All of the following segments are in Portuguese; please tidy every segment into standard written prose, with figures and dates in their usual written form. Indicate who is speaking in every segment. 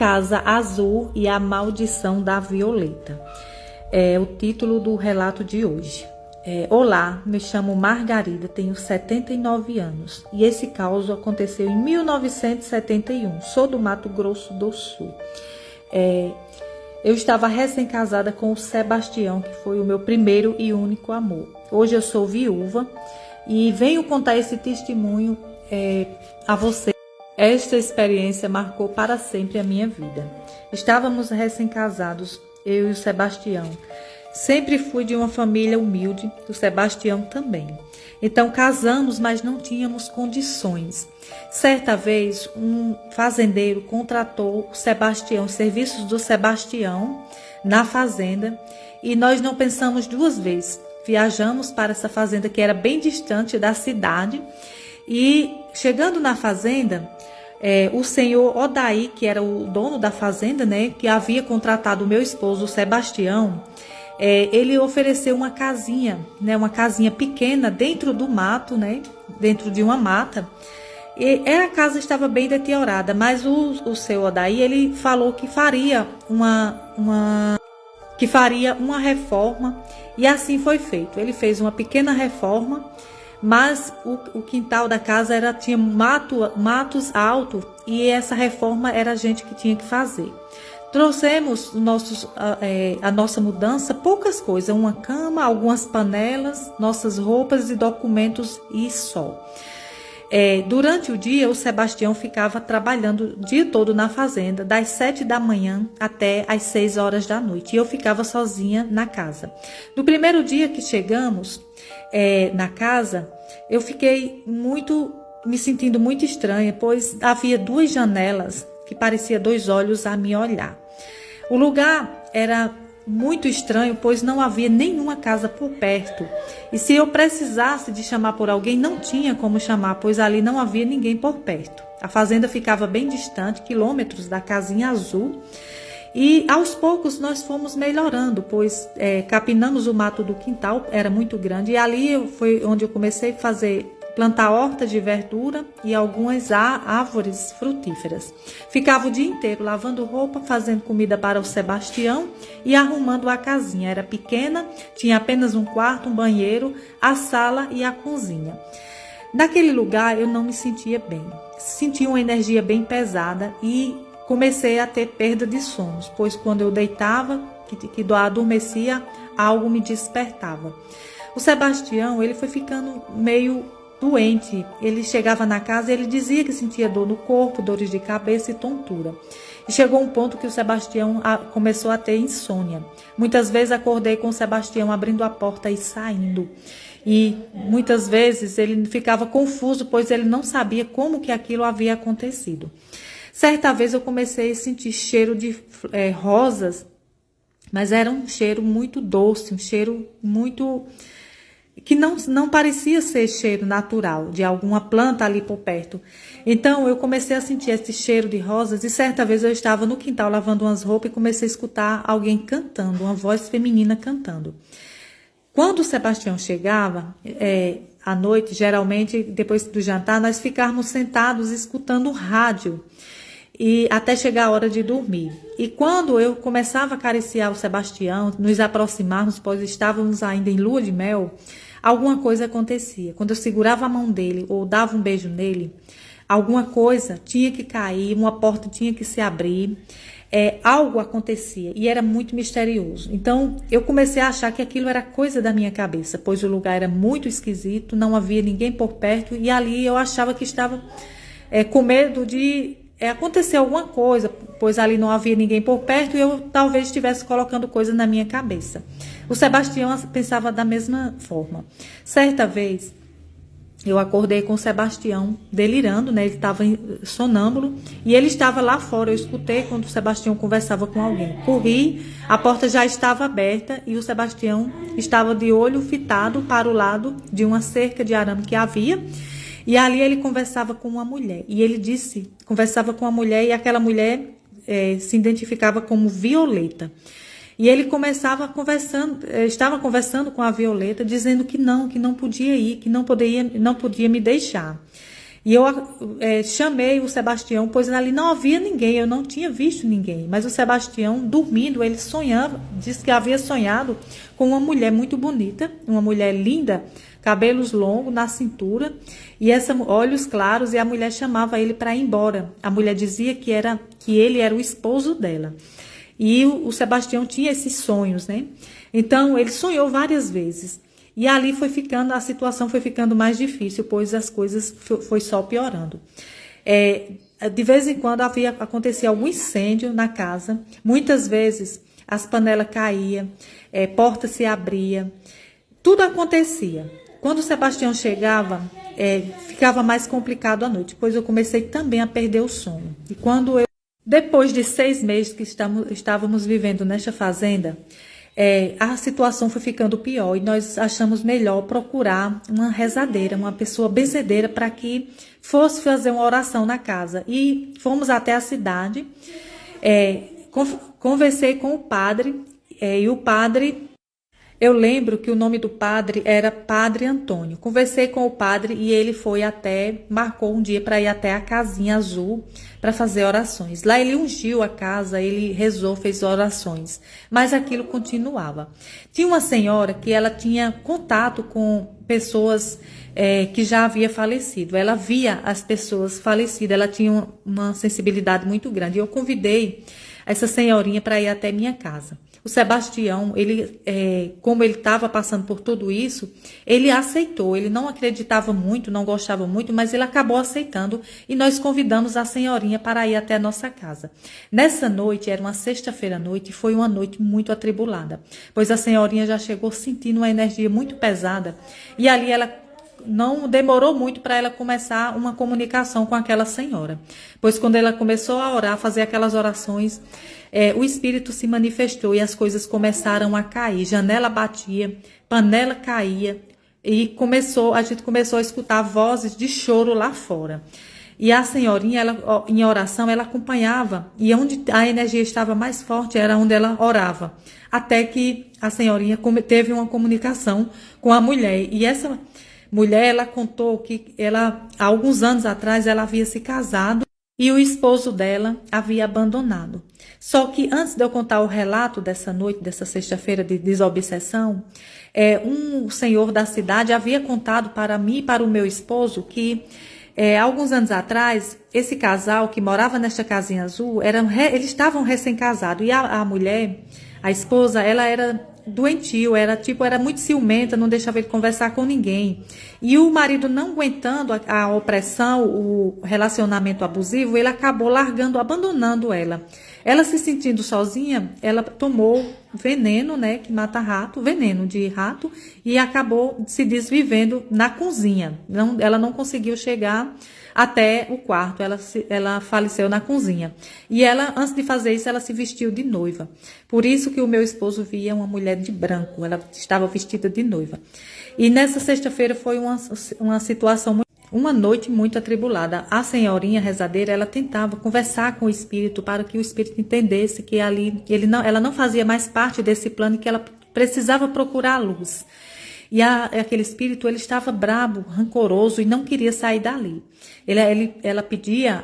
Speaker 1: Casa Azul e a Maldição da Violeta. É o título do relato de hoje. Olá, me chamo Margarida, tenho 79 anos e esse caos aconteceu em 1971. Sou do Mato Grosso do Sul. Eu estava recém-casada com o Sebastião, que foi o meu primeiro e único amor. Hoje eu sou viúva e venho contar esse testemunho a você. Esta experiência marcou para sempre a minha vida. Estávamos recém-casados, eu e o Sebastião. Sempre fui de uma família humilde, o Sebastião também. Então casamos, mas não tínhamos condições. Certa vez, um fazendeiro contratou o Sebastião, os serviços do Sebastião na fazenda, e nós não pensamos duas vezes. Viajamos para essa fazenda que era bem distante da cidade, e chegando na fazenda, o senhor Odaí, que era o dono da fazenda, que havia contratado o meu esposo, o Sebastião, ele ofereceu uma casinha, uma casinha pequena dentro do mato, dentro de uma mata. E a casa estava bem deteriorada, mas o senhor Odaí, ele falou que faria uma reforma, e assim foi feito. Ele fez uma pequena reforma, mas o quintal da casa tinha matos altos, e essa reforma era a gente que tinha que fazer. Trouxemos a nossa mudança, poucas coisas, uma cama, algumas panelas, nossas roupas e documentos e só. Durante o dia, o Sebastião ficava trabalhando o dia todo na fazenda, das 7 da manhã até as 6 horas da noite, e eu ficava sozinha na casa. No primeiro dia que chegamos na casa, eu fiquei me sentindo muito estranha, pois havia duas janelas que parecia dois olhos a me olhar. O lugar era muito estranho, pois não havia nenhuma casa por perto. E se eu precisasse de chamar por alguém, não tinha como chamar, pois ali não havia ninguém por perto. A fazenda ficava bem distante, quilômetros da casinha azul. E aos poucos nós fomos melhorando, pois capinamos o mato do quintal, era muito grande. E ali foi onde eu comecei a plantar horta de verdura e algumas árvores frutíferas. Ficava o dia inteiro lavando roupa, fazendo comida para o Sebastião e arrumando a casinha. Era pequena, tinha apenas um quarto, um banheiro, a sala e a cozinha. Naquele lugar eu não me sentia bem. Sentia uma energia bem pesada e comecei a ter perda de sonos, pois quando eu deitava, que adormecia, algo me despertava. O Sebastião, ele foi ficando meio doente. Ele chegava na casa e ele dizia que sentia dor no corpo, dores de cabeça e tontura. E chegou um ponto que o Sebastião começou a ter insônia. Muitas vezes acordei com o Sebastião abrindo a porta e saindo. E muitas vezes ele ficava confuso, pois ele não sabia como que aquilo havia acontecido. Certa vez eu comecei a sentir cheiro de rosas, mas era um cheiro muito doce, um cheiro muito que não parecia ser cheiro natural de alguma planta ali por perto. Então eu comecei a sentir esse cheiro de rosas, e certa vez eu estava no quintal lavando umas roupas e comecei a escutar alguém cantando, uma voz feminina cantando. Quando o Sebastião chegava à noite, geralmente depois do jantar, nós ficávamos sentados escutando o rádio, e até chegar a hora de dormir. E quando eu começava a acariciar o Sebastião, nos aproximarmos, pois estávamos ainda em lua de mel, alguma coisa acontecia. Quando eu segurava a mão dele ou dava um beijo nele, alguma coisa tinha que cair, uma porta tinha que se abrir, algo acontecia e era muito misterioso. Então eu comecei a achar que aquilo era coisa da minha cabeça, pois o lugar era muito esquisito, não havia ninguém por perto, e ali eu achava que estava com medo de acontecer alguma coisa, pois ali não havia ninguém por perto e eu talvez estivesse colocando coisa na minha cabeça. O Sebastião pensava da mesma forma. Certa vez, eu acordei com o Sebastião delirando, ele estava sonâmbulo e ele estava lá fora. Eu escutei quando o Sebastião conversava com alguém. Corri, a porta já estava aberta e o Sebastião estava de olho fitado para o lado de uma cerca de arame que havia. E ali ele conversava com uma mulher. E ele conversava com a mulher, e aquela mulher se identificava como Violeta. E ele estava conversando com a Violeta, dizendo que não podia ir, que não podia me deixar. E eu chamei o Sebastião, pois ali não havia ninguém, eu não tinha visto ninguém. Mas o Sebastião, dormindo, ele sonhava, disse que havia sonhado com uma mulher muito bonita, uma mulher linda, cabelos longos na cintura, e olhos claros, e a mulher chamava ele para ir embora. A mulher dizia que ele era o esposo dela. E o Sebastião tinha esses sonhos, né? Então, ele sonhou várias vezes. E ali a situação foi ficando mais difícil, pois as coisas foi só piorando. De vez em quando acontecia algum incêndio na casa. Muitas vezes as panelas caíam, porta se abria, tudo acontecia. Quando o Sebastião chegava, ficava mais complicado à noite, pois eu comecei também a perder o sono. E depois de 6 meses que estávamos vivendo nesta fazenda, a situação foi ficando pior e nós achamos melhor procurar uma rezadeira, uma pessoa benzedeira para que fosse fazer uma oração na casa. E fomos até a cidade, conversei com o padre, e o padre, eu lembro que o nome do padre era Padre Antônio. Conversei com o padre e ele marcou um dia para ir até a casinha azul para fazer orações. Lá ele ungiu a casa, ele rezou, fez orações, mas aquilo continuava. Tinha uma senhora que ela tinha contato com pessoas que já havia falecido. Ela via as pessoas falecidas, ela tinha uma sensibilidade muito grande. Eu convidei essa senhorinha para ir até minha casa. O Sebastião, como ele estava passando por tudo isso, ele aceitou. Ele não acreditava muito, não gostava muito, mas ele acabou aceitando e nós convidamos a senhorinha para ir até a nossa casa. Nessa noite, era uma sexta-feira à noite, e foi uma noite muito atribulada, pois a senhorinha já chegou sentindo uma energia muito pesada e ali ela não demorou muito para ela começar uma comunicação com aquela senhora, pois quando ela começou a orar, fazer aquelas orações, o espírito se manifestou e as coisas começaram a cair, janela batia, panela caía e a gente começou a escutar vozes de choro lá fora. E a senhorinha, em oração, ela acompanhava, e onde a energia estava mais forte era onde ela orava, até que a senhorinha teve uma comunicação com a mulher, e essa mulher, ela contou que há alguns anos atrás, ela havia se casado e o esposo dela havia abandonado. Só que antes de eu contar o relato dessa noite, dessa sexta-feira de desobsessão, um senhor da cidade havia contado para mim e para o meu esposo que alguns anos atrás, esse casal que morava nesta casinha azul, eles estavam recém-casados e a mulher, a esposa, ela era doentio, era muito ciumenta, não deixava ele conversar com ninguém. E o marido, não aguentando a opressão, o relacionamento abusivo, ele acabou abandonando ela. Ela se sentindo sozinha, ela tomou veneno, né, que mata rato, veneno de rato, e acabou se desvivendo na cozinha. Ela não conseguiu chegar até o quarto, ela faleceu na cozinha. E ela, antes de fazer isso, ela se vestiu de noiva. Por isso que o meu esposo via uma mulher de branco, ela estava vestida de noiva. E nessa sexta-feira foi uma situação, uma noite muito atribulada. A senhorinha rezadeira, ela tentava conversar com o espírito para que o espírito entendesse que ela não fazia mais parte desse plano e que ela precisava procurar a luz. E aquele espírito, ele estava brabo, rancoroso e não queria sair dali.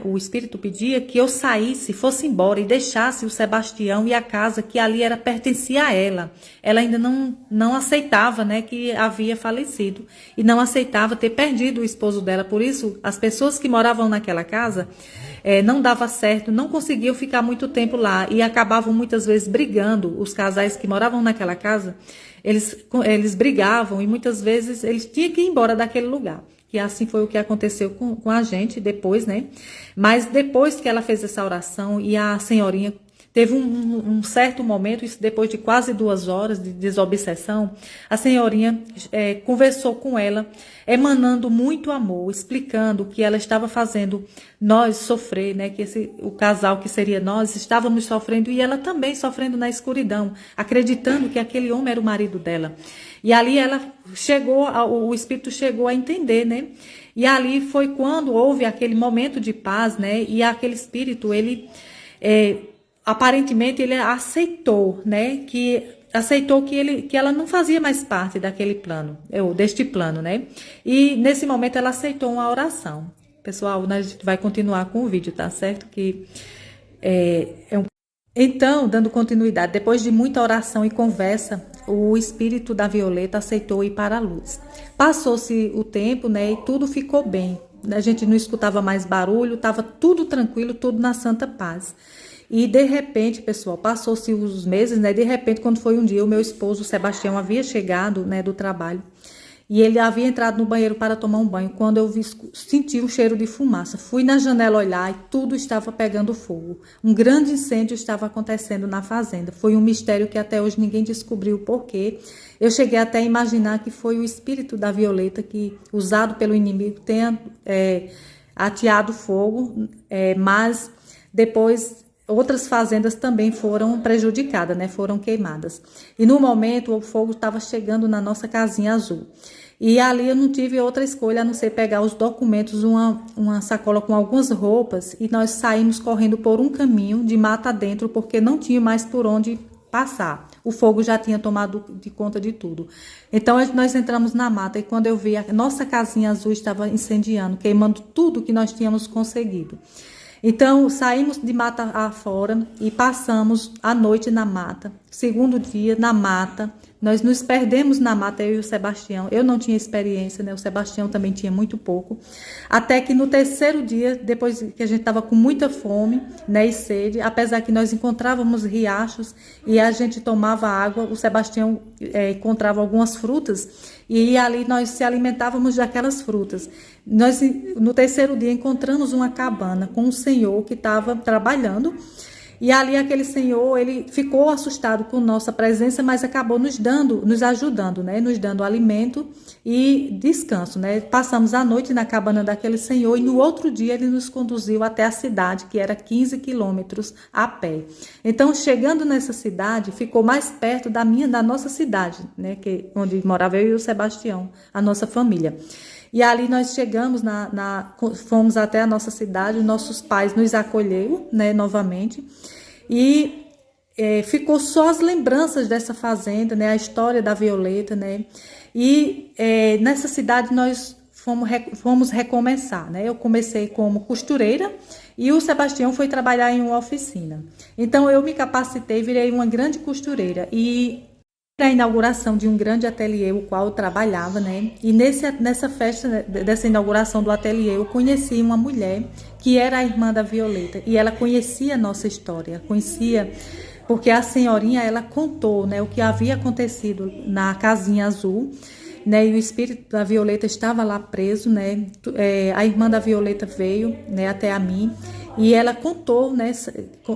Speaker 1: O espírito pedia que eu saísse, fosse embora e deixasse o Sebastião e a casa que ali pertencia a ela. Ela ainda não aceitava, né, que havia falecido e não aceitava ter perdido o esposo dela. Por isso, as pessoas que moravam naquela casa não dava certo, não conseguiam ficar muito tempo lá e acabavam muitas vezes brigando. Os casais que moravam naquela casa, eles brigavam e muitas vezes eles tinham que ir embora daquele lugar. Que assim foi o que aconteceu com a gente depois, né? Mas depois que ela fez essa oração e a senhorinha teve um certo momento, isso depois de quase 2 horas de desobsessão, a senhorinha conversou com ela, emanando muito amor, explicando que ela estava fazendo nós sofrer, né? Que o casal que seria nós, estávamos sofrendo e ela também sofrendo na escuridão, acreditando que aquele homem era o marido dela. E ali o espírito chegou a entender, né? E ali foi quando houve aquele momento de paz, né? E aquele espírito, aparentemente ele aceitou, né? Aceitou que ela não fazia mais parte daquele plano, deste plano, né? E nesse momento ela aceitou uma oração. Pessoal, a gente vai continuar com o vídeo, tá certo? Então, dando continuidade, depois de muita oração e conversa, o espírito da Violeta aceitou ir para a luz. Passou-se o tempo, né, e tudo ficou bem. A gente não escutava mais barulho, estava tudo tranquilo, tudo na santa paz. E de repente, pessoal, passou-se os meses, né? De repente, quando foi um dia, o meu esposo, o Sebastião, havia chegado, né, do trabalho. E ele havia entrado no banheiro para tomar um banho, quando eu senti um cheiro de fumaça. Fui na janela olhar e tudo estava pegando fogo. Um grande incêndio estava acontecendo na fazenda. Foi um mistério que até hoje ninguém descobriu o porquê. Eu cheguei até a imaginar que foi o espírito da Violeta que, usado pelo inimigo, tenha ateado fogo, mas depois outras fazendas também foram prejudicadas, né? Foram queimadas. E no momento o fogo estava chegando na nossa casinha azul. E ali eu não tive outra escolha a não ser pegar os documentos, uma sacola com algumas roupas, e nós saímos correndo por um caminho de mata dentro, porque não tinha mais por onde passar. O fogo já tinha tomado de conta de tudo. Então nós entramos na mata e quando eu vi, a nossa casinha azul estava incendiando, queimando tudo que nós tínhamos conseguido. Então, saímos de mata afora e passamos a noite na mata. Segundo dia, na mata, nós nos perdemos na mata, eu e o Sebastião. Eu não tinha experiência, né? O Sebastião também tinha muito pouco. Até que no terceiro dia, depois que a gente estava com muita fome, né, e sede, apesar que nós encontrávamos riachos e a gente tomava água, o Sebastião encontrava algumas frutas e ali nós se alimentávamos daquelas frutas. Nós, no terceiro dia, encontramos uma cabana com um senhor que estava trabalhando. E ali aquele senhor, ele ficou assustado com nossa presença, mas acabou nos ajudando, né? Nos dando alimento e descanso, né? Passamos a noite na cabana daquele senhor e no outro dia ele nos conduziu até a cidade, que era 15 quilômetros a pé. Então, chegando nessa cidade, ficou mais perto da nossa cidade, né? Onde morava eu e o Sebastião, a nossa família. E ali nós chegamos, fomos até a nossa cidade, nossos pais nos acolheram, né, novamente, e ficou só as lembranças dessa fazenda, né, a história da Violeta, né, e nessa cidade nós fomos recomeçar, né, eu comecei como costureira e o Sebastião foi trabalhar em uma oficina. Então eu me capacitei, virei uma grande costureira e a inauguração de um grande ateliê, o qual eu trabalhava, né? E nessa festa, dessa inauguração do ateliê, eu conheci uma mulher que era a irmã da Violeta. E ela conhecia a nossa história, conhecia, porque a senhorinha, ela contou, né, o que havia acontecido na casinha azul, né? E o espírito da Violeta estava lá preso, né? A irmã da Violeta veio, né, até a mim. E ela contou, né,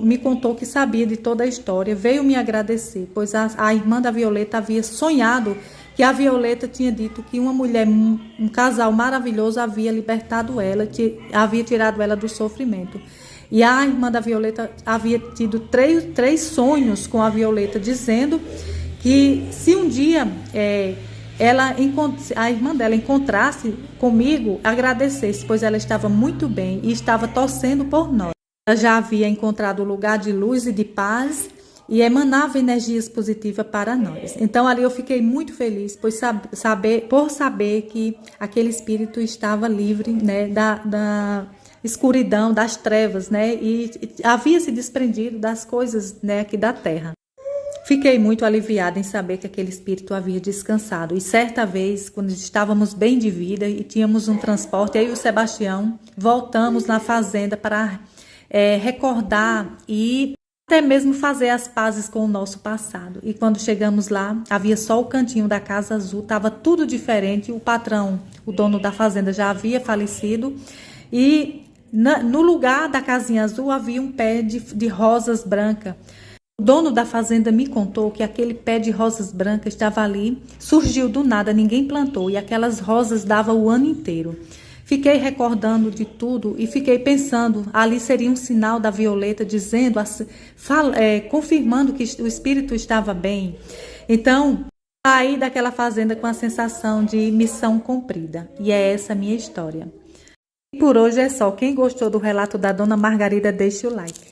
Speaker 1: me contou que sabia de toda a história, veio me agradecer, pois a irmã da Violeta havia sonhado que a Violeta tinha dito que uma mulher, um casal maravilhoso havia libertado ela, havia tirado ela do sofrimento. E a irmã da Violeta havia tido três sonhos com a Violeta, dizendo que se um dia a irmã dela encontrasse comigo, agradecesse, pois ela estava muito bem e estava torcendo por nós. Ela já havia encontrado o lugar de luz e de paz e emanava energias positivas para nós. Então ali eu fiquei muito feliz por saber que aquele espírito estava livre, né, da escuridão, das trevas, né, e havia se desprendido das coisas, né, aqui da terra. Fiquei muito aliviada em saber que aquele espírito havia descansado. E certa vez, quando estávamos bem de vida e tínhamos um transporte, eu e o Sebastião voltamos na fazenda para recordar e até mesmo fazer as pazes com o nosso passado. E quando chegamos lá, havia só o cantinho da Casa Azul, estava tudo diferente. O patrão, o dono da fazenda, já havia falecido e no lugar da casinha azul havia um pé de rosas brancas. O dono da fazenda me contou que aquele pé de rosas brancas estava ali, surgiu do nada, ninguém plantou e aquelas rosas davam o ano inteiro. Fiquei recordando de tudo e fiquei pensando, ali seria um sinal da Violeta dizendo, confirmando que o espírito estava bem. Então, saí daquela fazenda com a sensação de missão cumprida. E é essa a minha história. E por hoje é só. Quem gostou do relato da Dona Margarida, deixe o like.